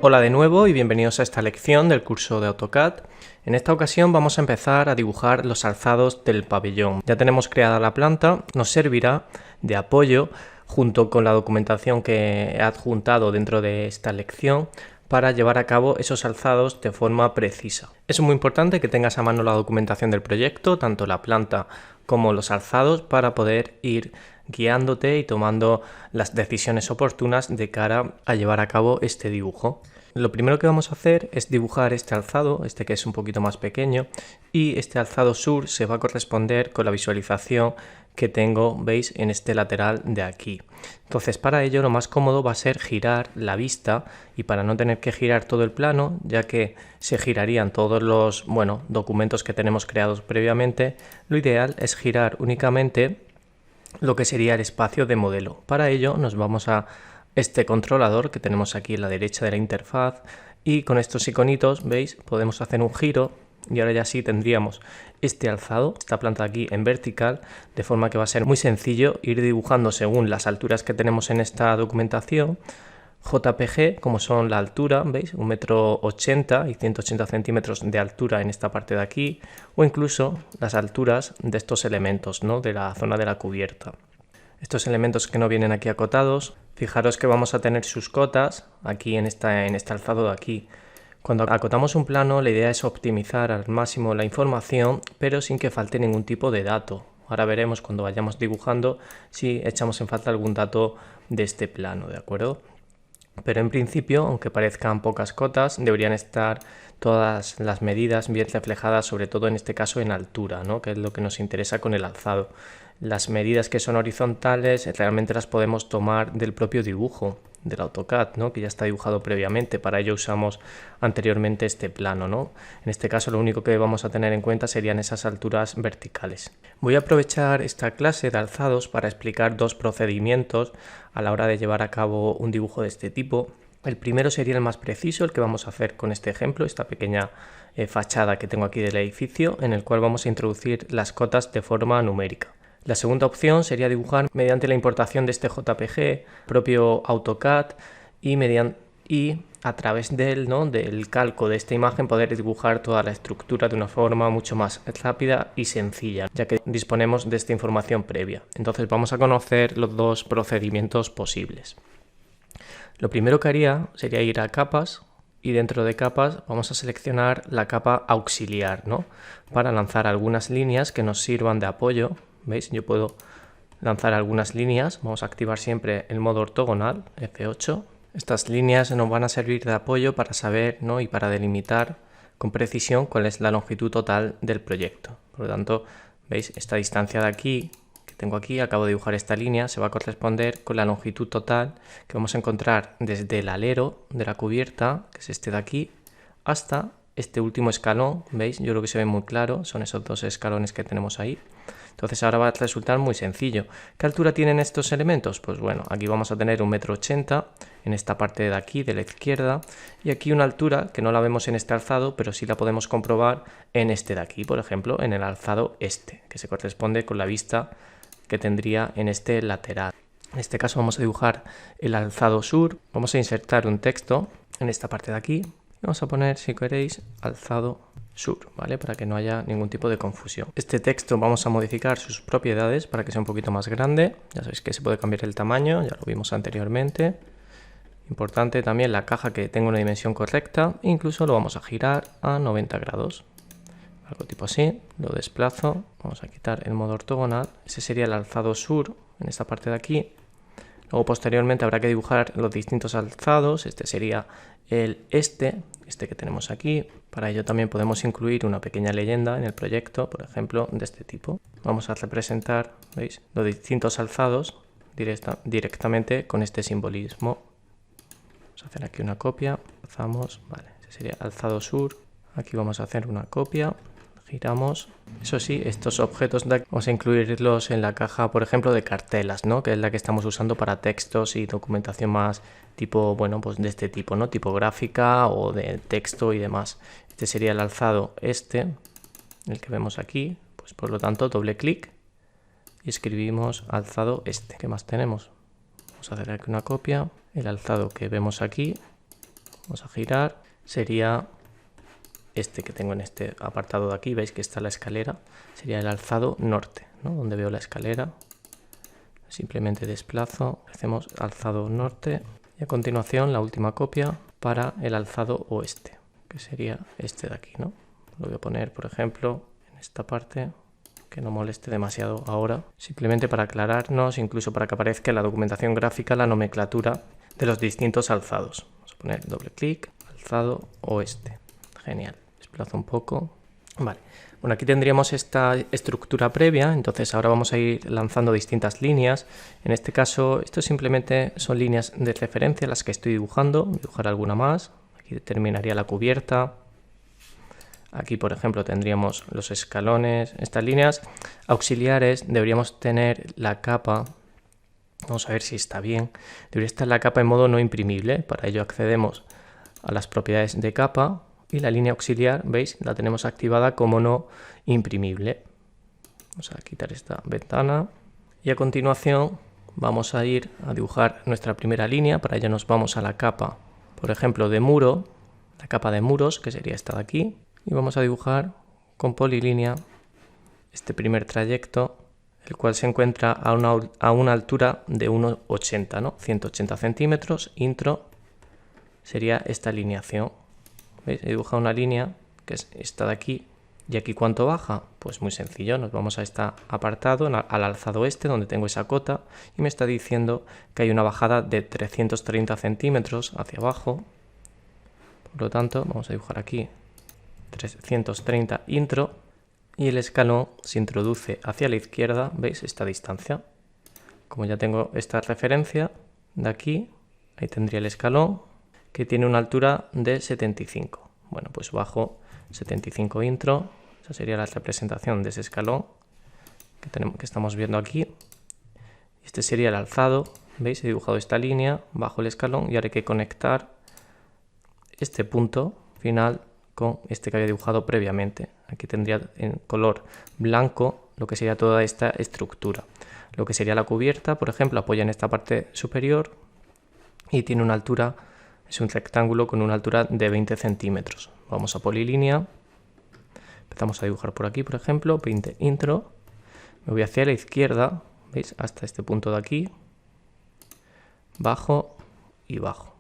Hola de nuevo y bienvenidos a esta lección del curso de AutoCAD. En esta ocasión vamos a empezar a dibujar los alzados del pabellón. Ya tenemos creada la planta, nos servirá de apoyo junto con la documentación que he adjuntado dentro de esta lección para llevar a cabo esos alzados de forma precisa. Es muy importante que tengas a mano la documentación del proyecto, tanto la planta como los alzados, para poder ir guiándote y tomando las decisiones oportunas de cara a llevar a cabo este dibujo. Lo primero que vamos a hacer es dibujar este alzado, este que es un poquito más pequeño, y este alzado sur se va a corresponder con la visualización que tengo, veis, en este lateral de aquí. Entonces, para ello lo más cómodo va a ser girar la vista, y para no tener que girar todo el plano, ya que se girarían todos los documentos que tenemos creados previamente, lo ideal es girar únicamente lo que sería el espacio de modelo. Para ello nos vamos a este controlador que tenemos aquí a la derecha de la interfaz, y con estos iconitos, veis, podemos hacer un giro y ahora ya sí tendríamos este alzado, esta planta aquí en vertical, de forma que va a ser muy sencillo ir dibujando según las alturas que tenemos en esta documentación. JPG, como son la altura, veis, 1,80 m y 180 centímetros de altura en esta parte de aquí, o incluso las alturas de estos elementos, ¿no?, de la zona de la cubierta. Estos elementos que no vienen aquí acotados, fijaros que vamos a tener sus cotas aquí en este alzado de aquí. Cuando acotamos un plano, la idea es optimizar al máximo la información, pero sin que falte ningún tipo de dato. Ahora veremos cuando vayamos dibujando si echamos en falta algún dato de este plano, ¿de acuerdo? Pero en principio, aunque parezcan pocas cotas, deberían estar todas las medidas bien reflejadas, sobre todo en este caso en altura, ¿no?, que es lo que nos interesa con el alzado. Las medidas que son horizontales realmente las podemos tomar del propio dibujo del AutoCAD, ¿no?, que ya está dibujado previamente. Para ello usamos anteriormente este plano, ¿no? En este caso lo único que vamos a tener en cuenta serían esas alturas verticales. Voy a aprovechar esta clase de alzados para explicar dos procedimientos a la hora de llevar a cabo un dibujo de este tipo. El primero sería el más preciso, el que vamos a hacer con este ejemplo, esta pequeña fachada que tengo aquí del edificio, en el cual vamos a introducir las cotas de forma numérica. La segunda opción sería dibujar mediante la importación de este JPG, propio AutoCAD, y a través de él, ¿no?, del calco de esta imagen, poder dibujar toda la estructura de una forma mucho más rápida y sencilla, ya que disponemos de esta información previa. Entonces vamos a conocer los dos procedimientos posibles. Lo primero que haría sería ir a capas, y dentro de capas vamos a seleccionar la capa auxiliar, ¿no?, para lanzar algunas líneas que nos sirvan de apoyo. ¿Veis? Yo puedo lanzar algunas líneas. Vamos a activar siempre el modo ortogonal, F8. Estas líneas nos van a servir de apoyo para saber, ¿no?, y para delimitar con precisión cuál es la longitud total del proyecto. Por lo tanto, ¿veis? Esta distancia de aquí, que tengo aquí, acabo de dibujar esta línea, se va a corresponder con la longitud total que vamos a encontrar desde el alero de la cubierta, que es este de aquí, hasta este último escalón. ¿Veis? Yo creo que se ve muy claro, son esos dos escalones que tenemos ahí. Entonces ahora va a resultar muy sencillo. ¿Qué altura tienen estos elementos? Pues bueno, aquí vamos a tener 1,80 m en esta parte de aquí, de la izquierda, y aquí una altura que no la vemos en este alzado, pero sí la podemos comprobar en este de aquí, por ejemplo, en el alzado este, que se corresponde con la vista que tendría en este lateral. En este caso vamos a dibujar el alzado sur. Vamos a insertar un texto en esta parte de aquí. Vamos a poner, si queréis, alzado sur, ¿vale?, para que no haya ningún tipo de confusión. Este texto vamos a modificar sus propiedades para que sea un poquito más grande. Ya sabéis que se puede cambiar el tamaño, ya lo vimos anteriormente. Importante también la caja, que tenga una dimensión correcta. Incluso lo vamos a girar a 90 grados. Algo tipo así. Lo desplazo. Vamos a quitar el modo ortogonal. Ese sería el alzado sur en esta parte de aquí. Luego posteriormente habrá que dibujar los distintos alzados. Este sería el este que tenemos aquí. Para ello también podemos incluir una pequeña leyenda en el proyecto, por ejemplo, de este tipo. Vamos a representar, ¿veis?, los distintos alzados directamente con este simbolismo. Vamos a hacer aquí una copia, alzamos, vale, ese sería alzado sur. Aquí vamos a hacer una copia, giramos. Eso sí, estos objetos vamos a incluirlos en la caja, por ejemplo, de cartelas, ¿no?, que es la que estamos usando para textos y documentación más tipo, pues de este tipo, ¿no?, tipográfica o de texto y demás. Este sería el alzado el que vemos aquí. Pues por lo tanto, doble clic y escribimos alzado este. ¿Qué más tenemos? Vamos a hacer aquí una copia. El alzado que vemos aquí, vamos a girar, sería este que tengo en este apartado de aquí, veis que está la escalera, sería el alzado norte, ¿no? Donde veo la escalera, simplemente desplazo, hacemos alzado norte y a continuación la última copia para el alzado oeste, que sería este de aquí, ¿no? Lo voy a poner, por ejemplo, en esta parte, que no moleste demasiado ahora, simplemente para aclararnos, incluso para que aparezca en la documentación gráfica la nomenclatura de los distintos alzados. Vamos a poner doble clic, alzado oeste, genial. Desplazo un poco. Vale, bueno, aquí tendríamos esta estructura previa, entonces ahora vamos a ir lanzando distintas líneas. En este caso, esto simplemente son líneas de referencia las que estoy dibujando, dibujar alguna más. Aquí terminaría la cubierta. Aquí, por ejemplo, tendríamos los escalones. Estas líneas auxiliares deberíamos tener la capa. Vamos a ver si está bien. Debería estar la capa en modo no imprimible. Para ello accedemos a las propiedades de capa. Y la línea auxiliar, ¿veis? La tenemos activada como no imprimible. Vamos a quitar esta ventana. Y a continuación vamos a ir a dibujar nuestra primera línea. Para ello nos vamos a la capa, por ejemplo, de muro. La capa de muros, que sería esta de aquí. Y vamos a dibujar con polilínea este primer trayecto, el cual se encuentra a una altura de 1,80, ¿no? 180 centímetros. Intro sería esta alineación. ¿Veis? He dibujado una línea que es esta de aquí. ¿Y aquí cuánto baja? Pues muy sencillo, nos vamos a este apartado, al alzado este, donde tengo esa cota, y me está diciendo que hay una bajada de 330 centímetros hacia abajo. Por lo tanto, vamos a dibujar aquí 330 intro, y el escalón se introduce hacia la izquierda, ¿veis? Esta distancia. Como ya tengo esta referencia de aquí, ahí tendría el escalón, que tiene una altura de 75. Bueno, pues bajo 75 intro, esa sería la representación de ese escalón que estamos viendo aquí. Este sería el alzado, ¿veis? He dibujado esta línea bajo el escalón y ahora hay que conectar este punto final con este que había dibujado previamente. Aquí tendría en color blanco lo que sería toda esta estructura. Lo que sería la cubierta, por ejemplo, apoya en esta parte superior y tiene una altura, es un rectángulo con una altura de 20 centímetros. Vamos a polilínea, empezamos a dibujar por aquí, por ejemplo, 20 intro, me voy hacia la izquierda, ¿veis? Hasta este punto de aquí, bajo y bajo.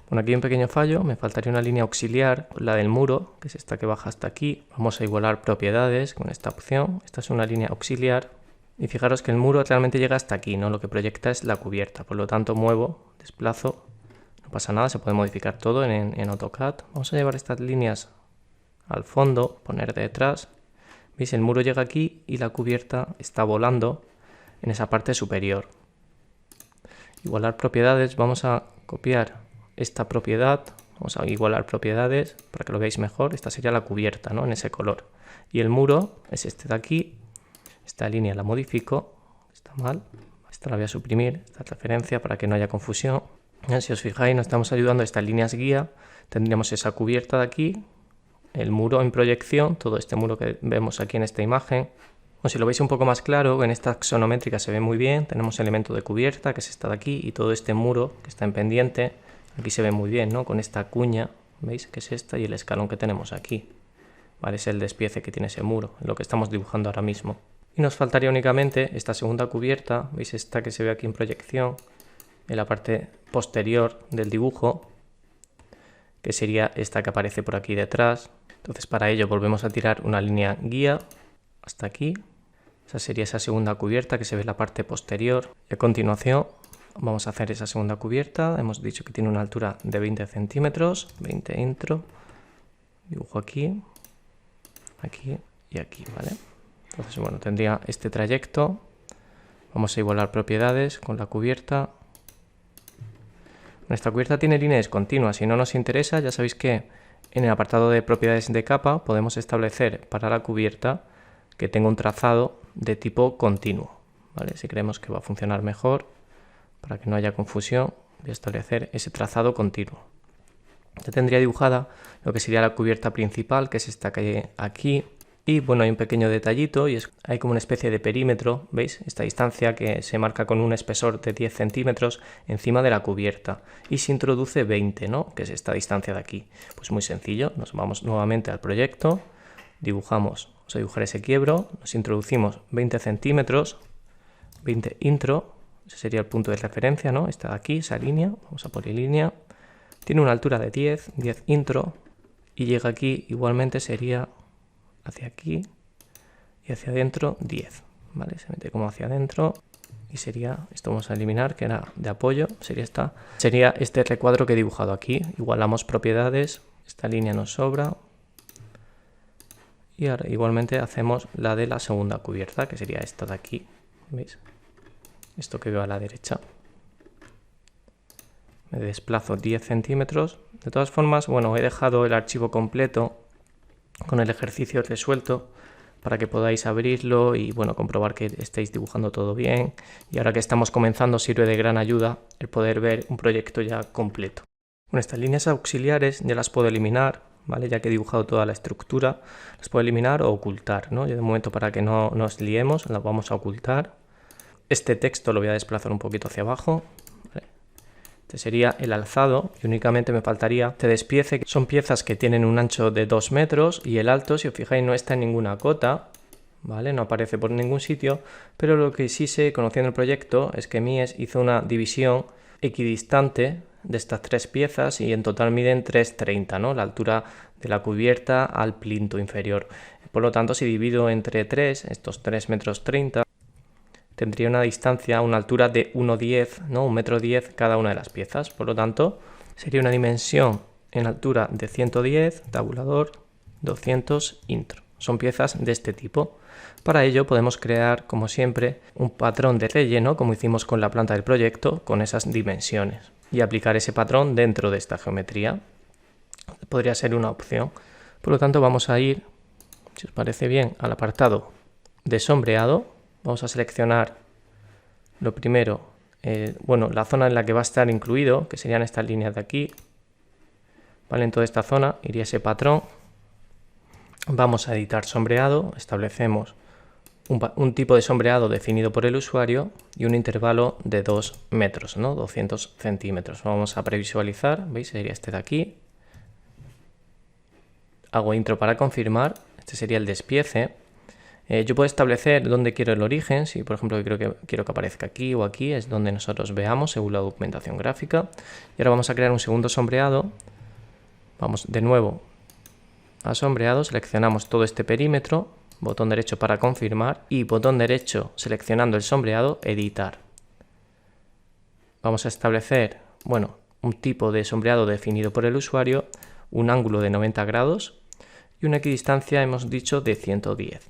Bueno, aquí hay un pequeño fallo, me faltaría una línea auxiliar, la del muro, que es esta que baja hasta aquí. Vamos a igualar propiedades con esta opción, esta es una línea auxiliar. Y fijaros que el muro realmente llega hasta aquí, ¿no? Lo que proyecta es la cubierta, por lo tanto muevo, desplazo, no pasa nada, se puede modificar todo en AutoCAD. Vamos a llevar estas líneas al fondo, poner detrás. ¿Veis? El muro llega aquí y la cubierta está volando en esa parte superior. Igualar propiedades, vamos a copiar esta propiedad, vamos a igualar propiedades para que lo veáis mejor. Esta sería la cubierta, ¿no? En ese color. Y el muro es este de aquí. Esta línea la modifico, está mal, esta la voy a suprimir, esta referencia para que no haya confusión. Si os fijáis, nos estamos ayudando a estas líneas guía, tendríamos esa cubierta de aquí, el muro en proyección, todo este muro que vemos aquí en esta imagen. Bueno, si lo veis un poco más claro, en esta axonométrica se ve muy bien, tenemos elemento de cubierta que es esta de aquí y todo este muro que está en pendiente, aquí se ve muy bien, ¿no? Con esta cuña, ¿veis? Que es esta y el escalón que tenemos aquí. Vale, es el despiece que tiene ese muro, lo que estamos dibujando ahora mismo. Y nos faltaría únicamente esta segunda cubierta, veis esta que se ve aquí en proyección, en la parte posterior del dibujo, que sería esta que aparece por aquí detrás. Entonces para ello volvemos a tirar una línea guía hasta aquí, esa sería esa segunda cubierta que se ve en la parte posterior. Y a continuación vamos a hacer esa segunda cubierta, hemos dicho que tiene una altura de 20 centímetros, 20 intro, dibujo aquí, aquí y aquí, ¿vale? Entonces, bueno, tendría este trayecto. Vamos a igualar propiedades con la cubierta. Nuestra cubierta tiene línea discontinua. Si no nos interesa, ya sabéis que en el apartado de propiedades de capa podemos establecer para la cubierta que tenga un trazado de tipo continuo, ¿vale? Si creemos que va a funcionar mejor, para que no haya confusión, voy a establecer ese trazado continuo. Ya tendría dibujada lo que sería la cubierta principal, que es esta que hay aquí. Y bueno, hay un pequeño detallito y hay como una especie de perímetro, ¿veis? Esta distancia que se marca con un espesor de 10 centímetros encima de la cubierta y se introduce 20, ¿no? Que es esta distancia de aquí. Pues muy sencillo, nos vamos nuevamente al proyecto, dibujamos, vamos a dibujar ese quiebro, nos introducimos 20 centímetros, 20 intro, ese sería el punto de referencia, ¿no? Está aquí, esa línea, vamos a polilínea, tiene una altura de 10 intro y llega aquí, igualmente sería hacia aquí y hacia adentro 10, ¿vale? Se mete como hacia adentro y sería, esto vamos a eliminar, que era de apoyo, sería este recuadro que he dibujado aquí. Igualamos propiedades, esta línea nos sobra y ahora igualmente hacemos la de la segunda cubierta, que sería esta de aquí, ¿veis? Esto que veo a la derecha. Me desplazo 10 centímetros. De todas formas, bueno, he dejado el archivo completo con el ejercicio resuelto para que podáis abrirlo y bueno, comprobar que estéis dibujando todo bien. Y ahora que estamos comenzando sirve de gran ayuda el poder ver un proyecto ya completo. Bueno, estas líneas auxiliares ya las puedo eliminar, ¿vale? Ya que he dibujado toda la estructura, las puedo eliminar o ocultar, ¿no? Yo de momento, para que no nos liemos, las vamos a ocultar. Este texto lo voy a desplazar un poquito hacia abajo. Este sería el alzado y únicamente me faltaría este despiece, que son piezas que tienen un ancho de 2 metros y el alto, si os fijáis, no está en ninguna cota, ¿vale? No aparece por ningún sitio, pero lo que sí sé, conociendo el proyecto, es que Mies hizo una división equidistante de estas 3 piezas y en total miden 3,30, ¿no? La altura de la cubierta al plinto inferior. Por lo tanto, si divido entre 3, estos 3,30 metros, tendría una distancia, una altura de 1,10, ¿no? 1,10 m cada una de las piezas. Por lo tanto, sería una dimensión en altura de 110, tabulador, 200, intro. Son piezas de este tipo. Para ello podemos crear, como siempre, un patrón de relleno, como hicimos con la planta del proyecto, con esas dimensiones. Y aplicar ese patrón dentro de esta geometría. Podría ser una opción. Por lo tanto, vamos a ir, si os parece bien, al apartado de sombreado. Vamos a seleccionar lo primero, bueno, la zona en la que va a estar incluido, que serían estas líneas de aquí. ¿Vale? En toda esta zona iría ese patrón. Vamos a editar sombreado, establecemos un tipo de sombreado definido por el usuario y un intervalo de 2 metros, ¿no? 200 centímetros. Vamos a previsualizar, ¿veis? Sería este de aquí. Hago intro para confirmar, este sería el despiece. Yo puedo establecer dónde quiero el origen, si por ejemplo quiero que aparezca aquí o aquí, es donde nosotros veamos según la documentación gráfica. Y ahora vamos a crear un segundo sombreado. Vamos de nuevo a sombreado, seleccionamos todo este perímetro, botón derecho para confirmar y botón derecho seleccionando el sombreado, editar. Vamos a establecer, bueno, un tipo de sombreado definido por el usuario, un ángulo de 90 grados y una equidistancia, hemos dicho, de 110.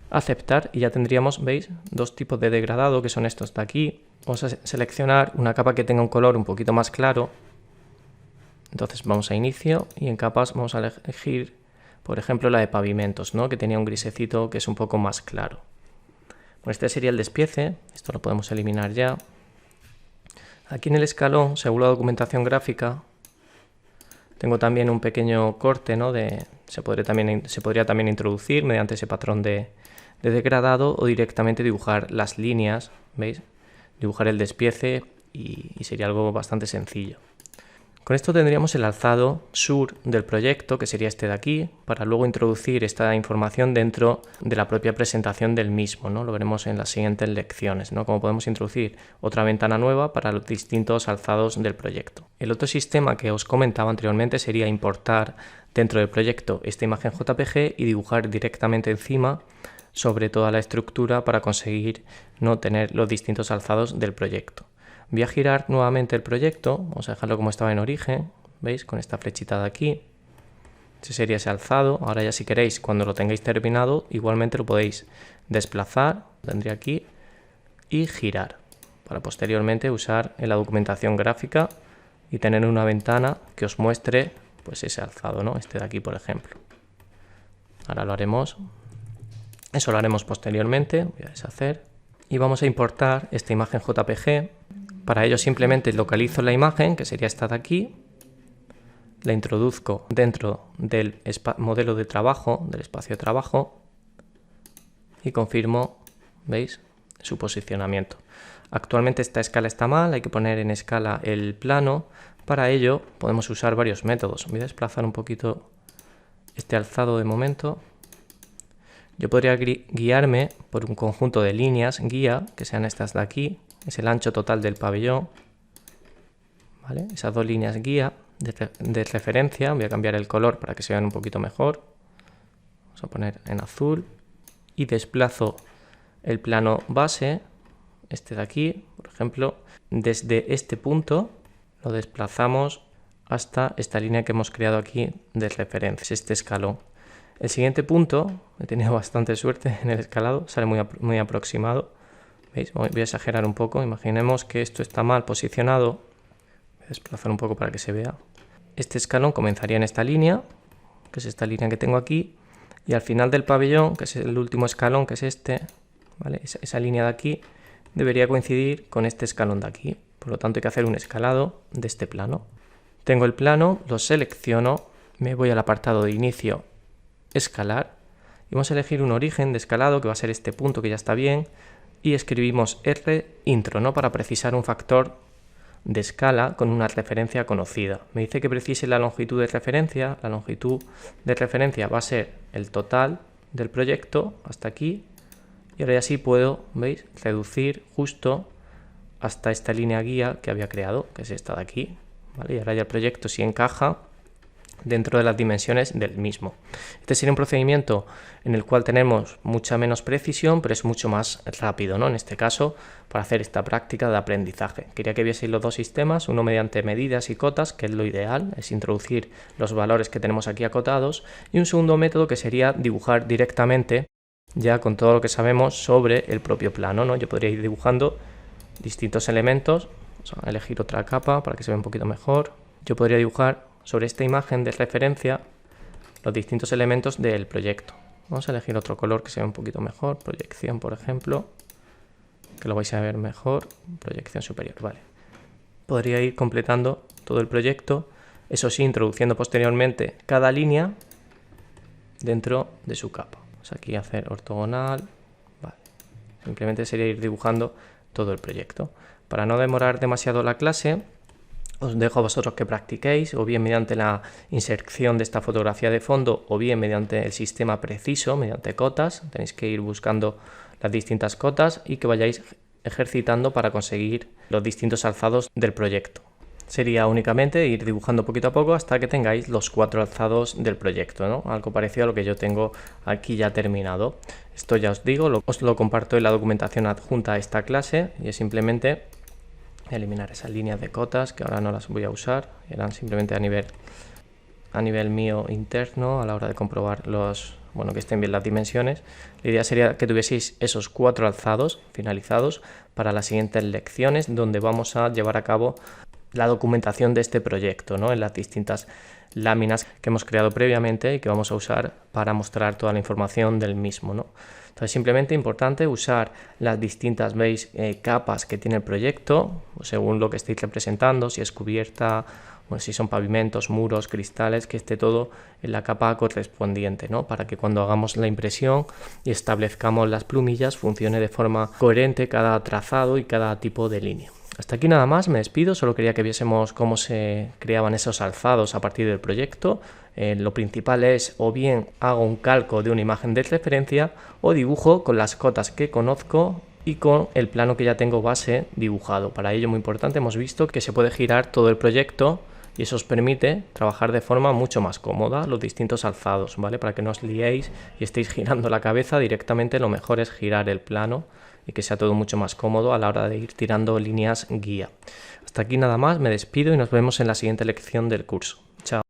Aceptar y ya tendríamos, veis, dos tipos de degradado, que son estos de aquí. Vamos a seleccionar una capa que tenga un color un poquito más claro. Entonces vamos a inicio y en capas vamos a elegir, por ejemplo, la de pavimentos, ¿no? Que tenía un grisecito que es un poco más claro. Bueno, este sería el despiece, esto lo podemos eliminar ya. Aquí en el escalón, según la documentación gráfica, tengo también un pequeño corte, ¿no? Se podría también introducir mediante ese patrón de degradado o directamente dibujar las líneas, ¿veis? Dibujar el despiece y sería algo bastante sencillo. Con esto tendríamos el alzado sur del proyecto, que sería este de aquí, para luego introducir esta información dentro de la propia presentación del mismo, ¿no? Lo veremos en las siguientes lecciones, ¿no? Cómo podemos introducir otra ventana nueva para los distintos alzados del proyecto. El otro sistema que os comentaba anteriormente sería importar dentro del proyecto esta imagen JPG y dibujar directamente encima sobre toda la estructura para conseguir no tener los distintos alzados del proyecto. Voy a girar nuevamente el proyecto, vamos a dejarlo como estaba en origen, ¿veis? Con esta flechita de aquí. Ese sería ese alzado. Ahora ya, si queréis, cuando lo tengáis terminado, igualmente lo podéis desplazar, tendría aquí, y girar, para posteriormente usar en la documentación gráfica y tener una ventana que os muestre pues ese alzado, ¿no? Este de aquí, por ejemplo. Ahora lo haremos. Eso lo haremos posteriormente. Voy a deshacer. Y vamos a importar esta imagen JPG. Para ello simplemente localizo la imagen, que sería esta de aquí. La introduzco dentro del modelo de trabajo, del espacio de trabajo. y confirmo, ¿veis?, su posicionamiento. Actualmente esta escala está mal, hay que poner en escala el plano. Para ello podemos usar varios métodos. Voy a desplazar un poquito este alzado de momento. Yo podría guiarme por un conjunto de líneas guía, que sean estas de aquí, es el ancho total del pabellón, ¿vale? Esas dos líneas guía de referencia. Voy a cambiar el color para que se vean un poquito mejor. Vamos a poner en azul y desplazo el plano base, este de aquí, por ejemplo, desde este punto lo desplazamos hasta esta línea que hemos creado aquí de referencia, este escalón. El siguiente punto, he tenido bastante suerte en el escalado, sale muy aproximado. ¿Veis? Voy a exagerar un poco, imaginemos que esto está mal posicionado. Voy a desplazar un poco para que se vea. Este escalón comenzaría en esta línea, que es esta línea que tengo aquí, y al final del pabellón, que es el último escalón, que es este, ¿vale? Esa línea de aquí debería coincidir con este escalón de aquí. Por lo tanto hay que hacer un escalado de este plano. Tengo el plano, lo selecciono, me voy al apartado de inicio, escalar, y vamos a elegir un origen de escalado que va a ser este punto que ya está bien, y escribimos R intro, ¿no?, para precisar un factor de escala con una referencia conocida. Me dice que precise la longitud de referencia. La longitud de referencia va a ser el total del proyecto hasta aquí, y ahora ya sí puedo, ¿veis?, reducir justo hasta esta línea guía que había creado, que es esta de aquí, ¿vale? Y ahora ya el proyecto sí encaja dentro de las dimensiones del mismo. Este sería un procedimiento en el cual tenemos mucha menos precisión, pero es mucho más rápido, ¿no?, en este caso, para hacer esta práctica de aprendizaje. Quería que vieseis los dos sistemas, uno mediante medidas y cotas, que es lo ideal, es introducir los valores que tenemos aquí acotados, y un segundo método que sería dibujar directamente ya con todo lo que sabemos sobre el propio plano, ¿no? Yo podría ir dibujando distintos elementos. Vamos a elegir otra capa para que se vea un poquito mejor. Yo podría dibujar sobre esta imagen de referencia los distintos elementos del proyecto. Vamos a elegir otro color que se vea un poquito mejor, proyección por ejemplo, que lo vais a ver mejor, proyección superior, vale. Podría ir completando todo el proyecto, eso sí, introduciendo posteriormente cada línea dentro de su capa. Vamos aquí a hacer ortogonal, vale. Simplemente sería ir dibujando todo el proyecto. Para no demorar demasiado la clase, os dejo a vosotros que practiquéis, o bien mediante la inserción de esta fotografía de fondo, o bien mediante el sistema preciso, mediante cotas. Tenéis que ir buscando las distintas cotas y que vayáis ejercitando para conseguir los distintos alzados del proyecto. Sería únicamente ir dibujando poquito a poco hasta que tengáis los 4 alzados del proyecto, ¿no? Algo parecido a lo que yo tengo aquí ya terminado. Esto ya os digo, os lo comparto en la documentación adjunta a esta clase, y es simplemente eliminar esas líneas de cotas que ahora no las voy a usar, eran simplemente a nivel mío interno a la hora de comprobar que estén bien las dimensiones. La idea sería que tuvieseis esos 4 alzados finalizados para las siguientes lecciones, donde vamos a llevar a cabo la documentación de este proyecto, ¿no?, en las distintas láminas que hemos creado previamente y que vamos a usar para mostrar toda la información del mismo, ¿no? Entonces, simplemente importante usar las distintas, veis, capas que tiene el proyecto, según lo que estéis representando, si es cubierta, bueno, si son pavimentos, muros, cristales, que esté todo en la capa correspondiente, ¿no?, para que cuando hagamos la impresión y establezcamos las plumillas funcione de forma coherente cada trazado y cada tipo de línea. Hasta aquí nada más, me despido, solo quería que viésemos cómo se creaban esos alzados a partir del proyecto. Lo principal es, o bien hago un calco de una imagen de referencia, o dibujo con las cotas que conozco y con el plano que ya tengo base dibujado. Para ello, muy importante, hemos visto que se puede girar todo el proyecto y eso os permite trabajar de forma mucho más cómoda los distintos alzados, ¿vale? Para que no os liéis y estéis girando la cabeza directamente, lo mejor es girar el plano y que sea todo mucho más cómodo a la hora de ir tirando líneas guía. Hasta aquí nada más, me despido y nos vemos en la siguiente lección del curso.